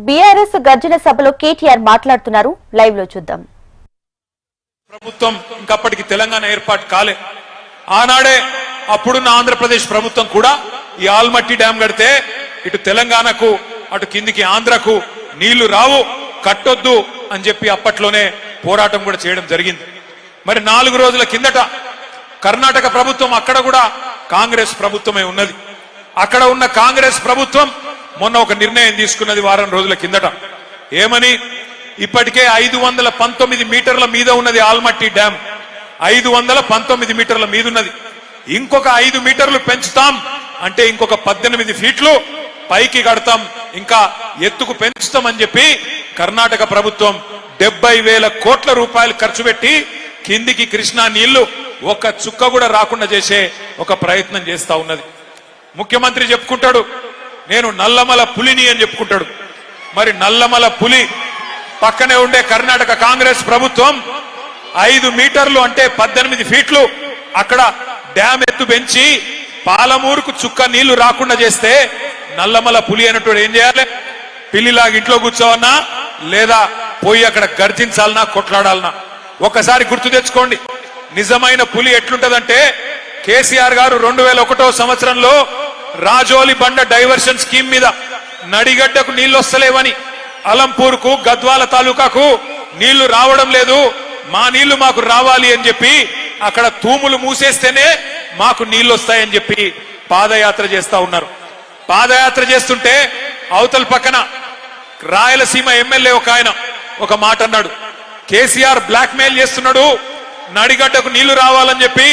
BRS గర్జన సభలో కేటీఆర్ మాట్లాడుతున్నారు. లైవ్ లో చూద్దాం. ప్రభుత్వం ఇంకప్పటికి తెలంగాణ ఏర్పాటు కాలే. ఆనాడే అప్పుడున్న ఆంధ్రప్రదేశ్ ప్రభుత్వం కూడా ఈ ఆల్మట్టి డ్యాం కడితే ఇటు తెలంగాణకు అటు కిందికి ఆంధ్రకు నీళ్లు రావు, కట్టొద్దు అని చెప్పి అప్పట్లోనే పోరాటం కూడా చేయడం జరిగింది. మరి 4 రోజుల కిందట కర్ణాటక ప్రభుత్వం, అక్కడ కూడా కాంగ్రెస్ ప్రభుత్వమే ఉన్నది. అక్కడ ఉన్న కాంగ్రెస్ ప్రభుత్వం మొన్న ఒక నిర్ణయం తీసుకున్నది వారం రోజుల కిందట. ఏమని? ఇప్పటికే 519 మీటర్ల మీద ఉన్నది ఆల్మట్టి డ్యాం. 519 మీటర్ల మీద ఉన్నది. ఇంకొక 5 మీటర్లు పెంచుతాం అంటే ఇంకొక 18 ఫీట్లు పైకి కడతాం, ఇంకా ఎత్తుకు పెంచుతామని చెప్పి కర్ణాటక ప్రభుత్వం 70,000 కోట్ల రూపాయలు ఖర్చు పెట్టి కిందికి కృష్ణా నీళ్లు ఒక్క చుక్క కూడా రాకుండా చేసే ఒక ప్రయత్నం చేస్తా ఉన్నది. ముఖ్యమంత్రి చెప్పుకుంటాడు నేను నల్లమల పులిని అని చెప్పుకుంటాడు. మరి నల్లమల పులి పక్కనే ఉండే కర్ణాటక కాంగ్రెస్ ప్రభుత్వం 5 మీటర్లు అంటే 18 ఫీట్లు అక్కడ డ్యాం ఎత్తు పెంచి పాలమూరుకు చుక్క నీళ్లు రాకుండా చేస్తే నల్లమల పులి అన్నట్టు ఏం చేయాలి? పిల్లిలాగా ఇంట్లో కూర్చోవన్నా లేదా పోయి అక్కడ గర్జించాలన్నా కొట్లాడాలన్నా? ఒకసారి గుర్తు తెచ్చుకోండి, నిజమైన పులి ఎట్లుంటదంటే కేసీఆర్ గారు 2001వ సంవత్సరంలో రాజోలి బండ డైవర్షన్ స్కీమ్ మీద నడిగడ్డకు నీళ్లు వస్తలేవని, అలంపూర్కు గద్వాల తాలూకాకు నీళ్లు రావడం లేదు, మా నీళ్లు మాకు రావాలి అని చెప్పి అక్కడ తూములు మూసేస్తేనే మాకు నీళ్లు వస్తాయని చెప్పి పాదయాత్ర చేస్తా ఉన్నారు. పాదయాత్ర చేస్తుంటే అవతల పక్కన రాయలసీమ ఎమ్మెల్యే ఒక ఆయన ఒక మాట అన్నాడు, కేసీఆర్ బ్లాక్ మెయిల్ చేస్తున్నాడు, నడిగడ్డకు నీళ్లు రావాలని చెప్పి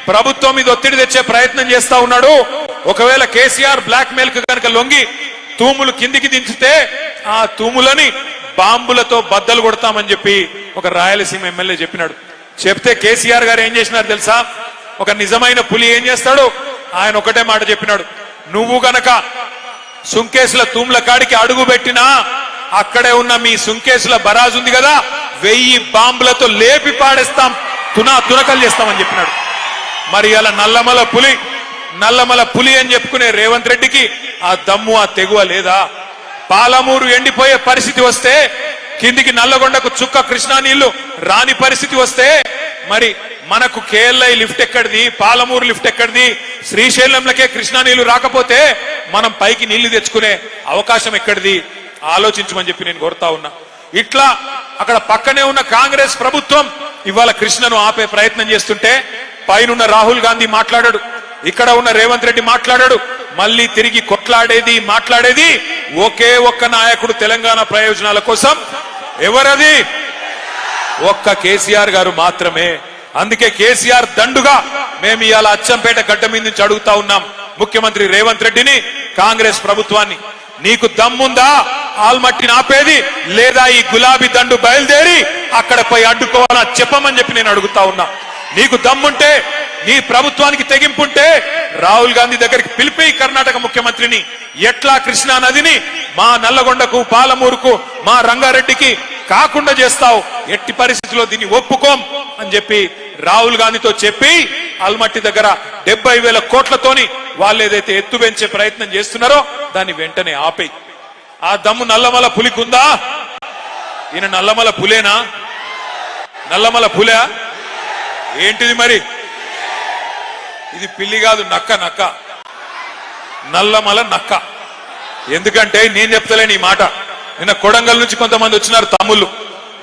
ప్రభుత్వం మీద ఒత్తిడి తెచ్చే ప్రయత్నం చేస్తా ఉన్నాడు, ఒకవేళ కేసీఆర్ బ్లాక్ మెయిల్ కు కనుక లొంగి తూములు కిందికి దించితే ఆ తూములని బాంబులతో బద్దలు కొడతామని చెప్పి ఒక రాయలసీమ ఎమ్మెల్యే చెప్పినాడు. చెప్తే కేసీఆర్ గారు ఏం చేసినారు తెలుసా? ఒక నిజమైన పులి ఏం చేస్తాడు? ఆయన ఒకటే మాట చెప్పినాడు, నువ్వు గనక సుంకేసుల తూముల కాడికి అడుగు పెట్టినా అక్కడే ఉన్న మీ సుంకేసుల బరాజు ఉంది కదా, 1000 బాంబులతో లేపి పాడేస్తాం, తునకలు చేస్తామని చెప్పినాడు. మరి అలా నల్లమల పులి అని చెప్పుకునే రేవంత్ రెడ్డికి ఆ దమ్ము ఆ తెగువ లేదా? పాలమూరు ఎండిపోయే పరిస్థితి వస్తే, కిందికి నల్లగొండకు చుక్క కృష్ణా నీళ్లు రాని పరిస్థితి వస్తే మరి మనకు కేఎల్ఐ లిఫ్ట్ ఎక్కడిది, పాలమూరు లిఫ్ట్ ఎక్కడిది, శ్రీశైలంలకే కృష్ణా నీళ్లు రాకపోతే మనం పైకి నీళ్లు తెచ్చుకునే అవకాశం ఎక్కడిది? ఆలోచించమని చెప్పి నేను కోరుతా ఉన్నా. ఇట్లా అక్కడ పక్కనే ఉన్న కాంగ్రెస్ ప్రభుత్వం ఇవాళ కృష్ణను ఆపే ప్రయత్నం చేస్తుంటే పైనున్న రాహుల్ గాంధీ మాట్లాడాడు, ఇక్కడ ఉన్న రేవంత్ రెడ్డి మాట్లాడాడు, మళ్ళీ తిరిగి కొట్లాడేది మాట్లాడేది ఒకే ఒక్క నాయకుడు తెలంగాణ ప్రయోజనాల కోసం. ఎవరది? ఒక్క కేసీఆర్ గారు మాత్రమే. అందుకే కేసీఆర్ దండుగా మేము ఇవాళ అచ్చంపేట గడ్డ మీద నుంచి అడుగుతా ఉన్నాం ముఖ్యమంత్రి రేవంత్ రెడ్డిని, కాంగ్రెస్ ప్రభుత్వాన్ని, నీకు దమ్ముందా ఆల్మట్టిని ఆపేది, లేదా ఈ గులాబీ దండు బయలుదేరి అక్కడ పోయి అడ్డుకోవాలా చెప్పమని చెప్పి నేను అడుగుతా ఉన్నా. నీకు దమ్ముంటే, నీ ప్రభుత్వానికి తెగింపుంటే రాహుల్ గాంధీ దగ్గరికి పిలిపి కర్ణాటక ముఖ్యమంత్రిని, ఎట్లా కృష్ణా నదిని మా నల్లగొండకు పాలమూరుకు మా రంగారెడ్డికి కాకుండా చేస్తావు, ఎట్టి పరిస్థితిలో దీన్ని ఒప్పుకోం అని చెప్పి రాహుల్ గాంధీతో చెప్పి ఆల్మట్టి దగ్గర 70,000 కోట్లతోని వాళ్ళు ఏదైతే ఎత్తు పెంచే ప్రయత్నం చేస్తున్నారో దాన్ని వెంటనే ఆపేయి. ఆ దమ్ము నల్లమల పులికుందా? ఈయన నల్లమల పులేనా? నల్లమల పులే ఏంటిది మరి? ఇది పిల్లి కాదు, నక్క. నల్లమల నక్క. ఎందుకంటే నేను చెప్తలేను ఈ మాట. నిన్న కొడంగల్ నుంచి కొంతమంది వచ్చినారు తమ్ముళ్ళు,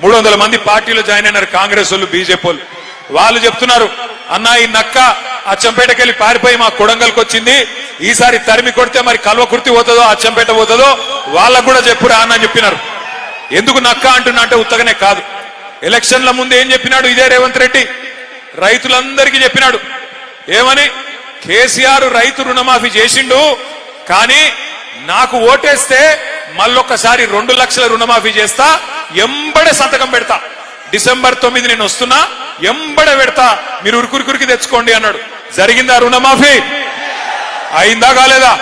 300 మంది పార్టీలో జాయిన్ అయినారు, కాంగ్రెస్ వాళ్ళు, బీజేపీ వాళ్ళు. వాళ్ళు చెప్తున్నారు, అన్నా ఈ నక్క అచ్చంపేటకి వెళ్ళి పారిపోయి మా కొడంగల్కి వచ్చింది, ఈసారి తరిమి కొడితే మరి కల్వకుర్తి పోతుందో అచ్చంపేట పోతుందో వాళ్ళకు కూడా చెప్పురా అని చెప్పినారు. ఎందుకు నక్క అంటున్నా అంటే ఉత్తగనే కాదు, ఎలక్షన్ల ముందు ఏం చెప్పినాడు ఇదే రేవంత్ రెడ్డి? రైతులందరికీ చెప్పినాడు ఏమని? కేసీఆర్ రైతు రుణమాఫీ చేసిండు, కానీ నాకు ఓటేస్తే మళ్ళొక్కసారి 2 లక్షల రుణమాఫీ చేస్తా, ఎంబడే సంతకం పెడతా, డిసెంబర్ 9 నేను వస్తున్నా, ఎంబడే పెడతా, మీరు ఉరుకురికి తెచ్చుకోండి అన్నాడు. జరిగిందా రుణమాఫీ? అయిందా కాలేదా?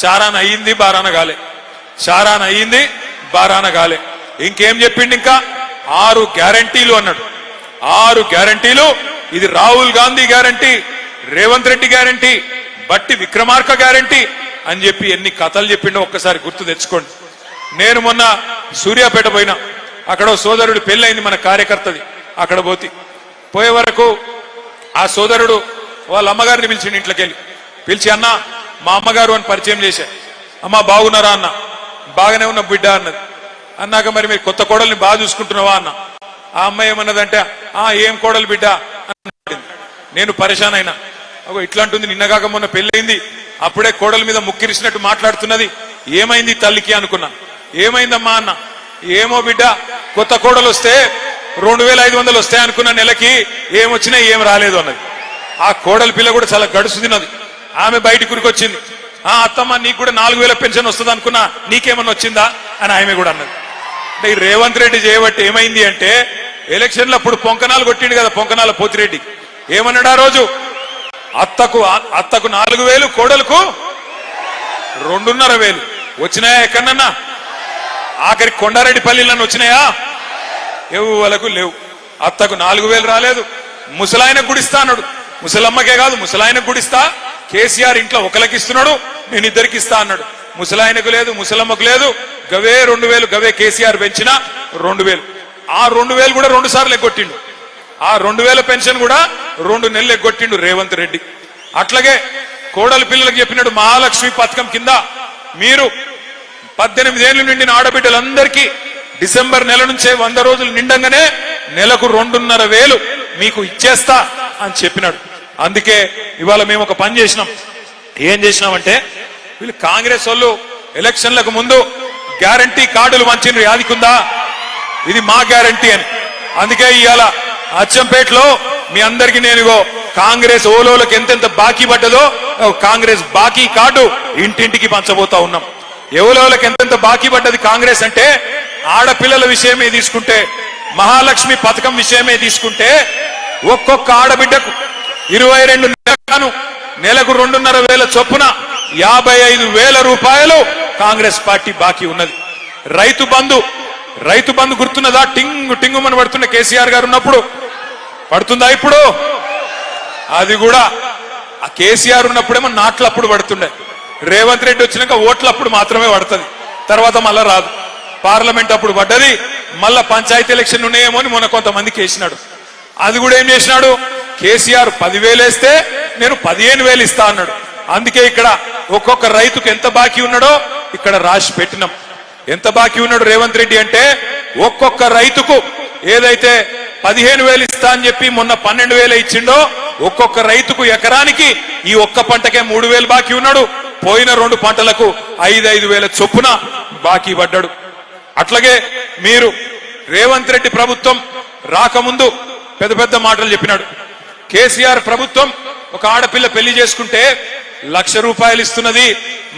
చారాన అయ్యింది, బారాన కాలే. చారాన అయ్యింది, బారాన కాలే. ఇంకేం చెప్పిండు? ఇంకా 6 గ్యారంటీలు అన్నాడు. 6 గ్యారంటీలు. ఇది రాహుల్ గాంధీ గ్యారంటీ, రేవంత్ రెడ్డి గ్యారంటీ, బట్టి విక్రమార్క గ్యారంటీ, అని చెప్పి ఎన్ని కథలు చెప్పిండో ఒక్కసారి గుర్తు తెచ్చుకోండి. నేను మొన్న సూర్యాపేట పోయినా, అక్కడ సోదరుడు పెళ్ళైంది మన కార్యకర్తది. అక్కడ పోయే వరకు ఆ సోదరుడు వాళ్ళ అమ్మగారిని పిలిచిండు. ఇంట్లోకి వెళ్ళి పిలిచి, అన్న మా అమ్మగారు అని పరిచయం చేశా. అమ్మ బాగున్నారా అన్న. బాగానే ఉన్న బిడ్డ అన్నది. అన్నాక మరి మీరు కొత్త కోడల్ని బాగా చూసుకుంటున్నావా అన్న. ఆ అమ్మాయి ఏమన్నదంటే, ఏం కోడలు బిడ్డ అన్నది. నేను పరేషాన్ అయినా. ఇట్లా అంటుంది, నిన్నగాక మొన్న పెళ్ళయింది, అప్పుడే కోడల మీద ముక్కిరిసినట్టు మాట్లాడుతున్నది, ఏమైంది తల్లికి అనుకున్నా. ఏమైందమ్మా అన్న. ఏమో బిడ్డ, కొత్త కోడలు వస్తే 2500 వస్తాయి అనుకున్న, నెలకి ఏమొచ్చినా ఏం రాలేదు అన్నది. ఆ కోడలి పిల్ల కూడా చాలా గడుసు తిన్నది. ఆమె బయటికి ఉరికొచ్చింది. అత్తమ్మ నీకు కూడా 4000 పెన్షన్ వస్తుంది అనుకున్నా, నీకేమన్నా వచ్చిందా అని ఆమె కూడా అన్నది. అంటే ఈ రేవంత్ రెడ్డి చేయబట్టి ఏమైంది అంటే, ఎలక్షన్లు అప్పుడు పొంకనాలు కొట్టిండు కదా, పొంకనాల పోతిరెడ్డి ఏమన్నాడు ఆ రోజు, అత్తకు 4000, కోడలకు 2,500 వచ్చినాయా ఎక్కడన్నా? ఆఖరి కొండారెడ్డి పల్లిలను వచ్చినాయా? ఎవలకు లేవు. అత్తకు 4000 రాలేదు. ముసలాయనకు గుడిస్తా అన్నాడు. ముసలమ్మకే కాదు, ముసలాయనకు గుడిస్తా. కేసీఆర్ ఇంట్లో ఒకరికి ఇస్తున్నాడు, నేను ఇద్దరికి ఇస్తా అన్నాడు. ముసలాయనకు లేదు, ముసలమ్మకు లేదు. గవే 2000, గవే కేసీఆర్ పెంచిన 2000. ఆ 2000 కూడా 2 సార్లు ఎగ్గొట్టిండు. ఆ 2000 పెన్షన్ కూడా 2 నెలలు ఎగ్గొట్టిండు రేవంత్ రెడ్డి. అట్లాగే కోడలి పిల్లలకు చెప్పినట్టు మహాలక్ష్మి పథకం కింద మీరు 18 ఏళ్లు నిండిన ఆడబిడ్డలందరికీ డిసెంబర్ నెల నుంచే 100 రోజులు నిండంగానే నెలకు 2,500 మీకు ఇచ్చేస్తా అని చెప్పినాడు. అందుకే ఇవాళ మేము ఒక పని చేసినాం. ఏం చేసినామంటే, వీళ్ళు కాంగ్రెస్ వాళ్ళు ఎలక్షన్లకు ముందు గ్యారంటీ కార్డులు మంచిని యాదికుందా, ఇది మా గ్యారంటీ అని. అందుకే ఇవాళ అచ్చంపేటలో మీ అందరికీ నేను కాంగ్రెస్ ఓలోలకు ఎంతెంత బాకీ పడ్డదో కాంగ్రెస్ బాకీ కార్డు ఇంటింటికి పంచబోతా ఉన్నాం. ఎవలోలకు ఎంతెంత బాకీ పడ్డది కాంగ్రెస్ అంటే, ఆడపిల్లల విషయమే తీసుకుంటే, మహాలక్ష్మి పథకం విషయమే తీసుకుంటే, ఒక్కొక్క ఆడబిడ్డకు 22 నెలలను నెలకు 2,500 చొప్పున 55,000 రూపాయలు కాంగ్రెస్ పార్టీ బాకీ ఉన్నది. రైతు బంధు గుర్తున్నదా? టింగు టింగుమని పడుతున్న కేసీఆర్ గారు ఉన్నప్పుడు పడుతుందా? ఇప్పుడు అది కూడా ఆ కేసీఆర్ ఉన్నప్పుడేమో నాట్లప్పుడు పడుతుండే. రేవంత్ రెడ్డి వచ్చినాక ఓట్లప్పుడు మాత్రమే పడుతుంది, తర్వాత మళ్ళా రాదు. పార్లమెంట్ అప్పుడు పడ్డది, మళ్ళా పంచాయతీ ఎలక్షన్ ఉన్నాయేమో అని మొన్న కొంతమందికి వేసినాడు. అది కూడా ఏం చేసినాడు, కేసీఆర్ 10,000 వేస్తే నేను 15,000 ఇస్తా అన్నాడు. అందుకే ఇక్కడ ఒక్కొక్క రైతుకు ఎంత బాకీ ఉన్నాడో ఇక్కడ రాసి పెట్టినాం. ఎంత బాకీ ఉన్నాడు రేవంత్ రెడ్డి అంటే, ఒక్కొక్క రైతుకు ఏదైతే 15,000 ఇస్తా అని చెప్పి మొన్న 12,000 ఇచ్చిండో, ఒక్కొక్క రైతుకు ఎకరానికి ఈ ఒక్క పంటకే 3,000 బాకీ ఉన్నాడు. పోయిన 2 పంటలకు 5,000 చొప్పున బాకీ పడ్డాడు. అట్లాగే మీరు రేవంత్ రెడ్డి ప్రభుత్వం రాకముందు పెద్ద పెద్ద మాటలు చెప్పినాడు. కేసీఆర్ ప్రభుత్వం ఒక ఆడపిల్ల పెళ్లి చేసుకుంటే 1,00,000 రూపాయలు ఇస్తున్నది,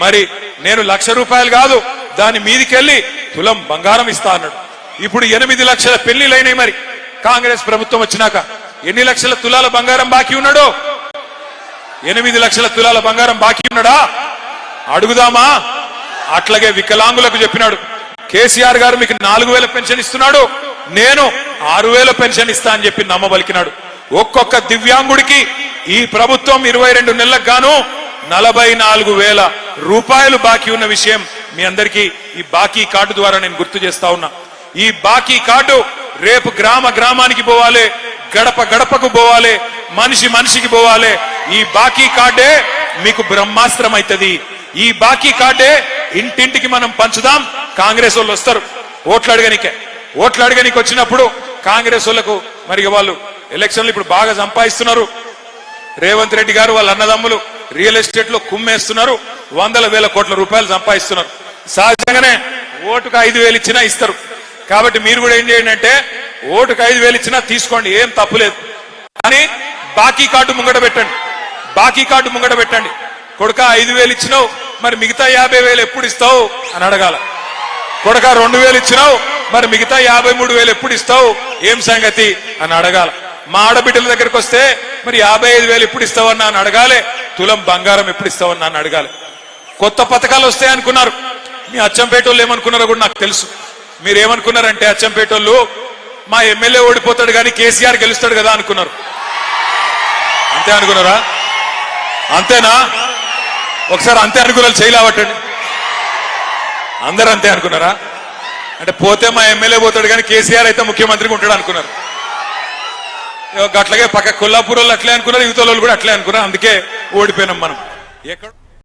మరి నేను 1,00,000 రూపాయలు కాదు దాని మీదికెళ్లి తులం బంగారం ఇస్తా అన్నాడు. ఇప్పుడు 8 లక్షల పెళ్లిలైనాయి. మరి కాంగ్రెస్ ప్రభుత్వం వచ్చినాక ఎన్ని లక్షల తులాల బంగారం బాకీ ఉన్నాడో? 8 లక్షల తులాల బంగారం బాకీ ఉన్నాడా? అడుగుదామా? అట్లాగే వికలాంగులకు చెప్పినాడు, కేసీఆర్ గారు మీకు 4,000 పెన్షన్ ఇస్తున్నాడు, నేను 6,000 పెన్షన్ ఇస్తా అని చెప్పి నమ్మబలికినాడు. ఒక్కొక్క దివ్యాంగుడికి ఈ ప్రభుత్వం 22 నెలలకు గాను 44,000 రూపాయలు బాకీ ఉన్న విషయం మీ అందరికీ ఈ బాకీ కార్డు ద్వారా నేను గుర్తు చేస్తా ఉన్నా. ఈ బాకీ కార్డు రేపు గ్రామ గ్రామానికి పోవాలి, గడప గడపకు పోవాలి, మనిషి మనిషికి పోవాలి. ఈ బాకీ కార్డే మీకు బ్రహ్మాస్త్రం అవుతుంది. ఈ బాకీ కార్డే ఇంటింటికి మనం పంచుదాం. కాంగ్రెస్ వాళ్ళు వస్తారు ఓట్లు అడగనికి వచ్చినప్పుడు కాంగ్రెస్ వాళ్ళకు మరి వాళ్ళు ఎలక్షన్లు ఇప్పుడు బాగా సంపాదిస్తున్నారు. రేవంత్ రెడ్డి గారు వాళ్ళ అన్నదమ్ములు రియల్ ఎస్టేట్ లో కుమ్మేస్తున్నారు, 100,000 కోట్ల రూపాయలు సంపాదిస్తున్నారు. సహజంగానే ఓటుకు 5,000 ఇచ్చినా ఇస్తారు. కాబట్టి మీరు కూడా ఏం చేయండి అంటే, ఓటుకు 5,000 ఇచ్చినా తీసుకోండి, ఏం తప్పులేదు. కానీ బాకీ కార్డు ముంగట పెట్టండి. కొడుక 5,000 ఇచ్చినావు, మరి మిగతా 50,000 ఎప్పుడు ఇస్తావు అని అడగాల. కొడుక 2,000 ఇచ్చినావు, మరి మిగతా 53,000 ఎప్పుడు ఇస్తావు, ఏం సంగతి అని అడగాల. మా ఆడబిడ్డల దగ్గరకు వస్తే మరి 55,000 ఎప్పుడు ఇస్తావన్నా అని అడగాలి. తులం బంగారం ఎప్పుడు ఇస్తావన్నా అని అడగాలి. కొత్త పథకాలు వస్తాయి అనుకున్నారు. మీ అచ్చంపేట వాళ్ళు ఏమనుకున్నారో కూడా నాకు తెలుసు. మీరు ఏమనుకున్నారంటే, అచ్చంపేట వాళ్ళు మా ఎమ్మెల్యే ఓడిపోతాడు కానీ కేసీఆర్ గెలుస్తాడు కదా అనుకున్నారు. అంతే అనుకున్నారా? అంతేనా? ఒకసారి అంతే అనుకున్నారు, చేయలేవటండి. అందరూ అంతే అనుకున్నారా? అంటే పోతే మా ఎమ్మెల్యే పోతాడు కానీ కేసీఆర్ అయితే ముఖ్యమంత్రిగా ఉంటాడు అనుకున్నారు. అట్లాగే పక్క కొల్లాపూర్ వాళ్ళు అట్లే అనుకున్నారు, యువత వాళ్ళు కూడా అట్లే అనుకున్నారు. అందుకే ఓడిపోయినాం మనం. ఎక్కడ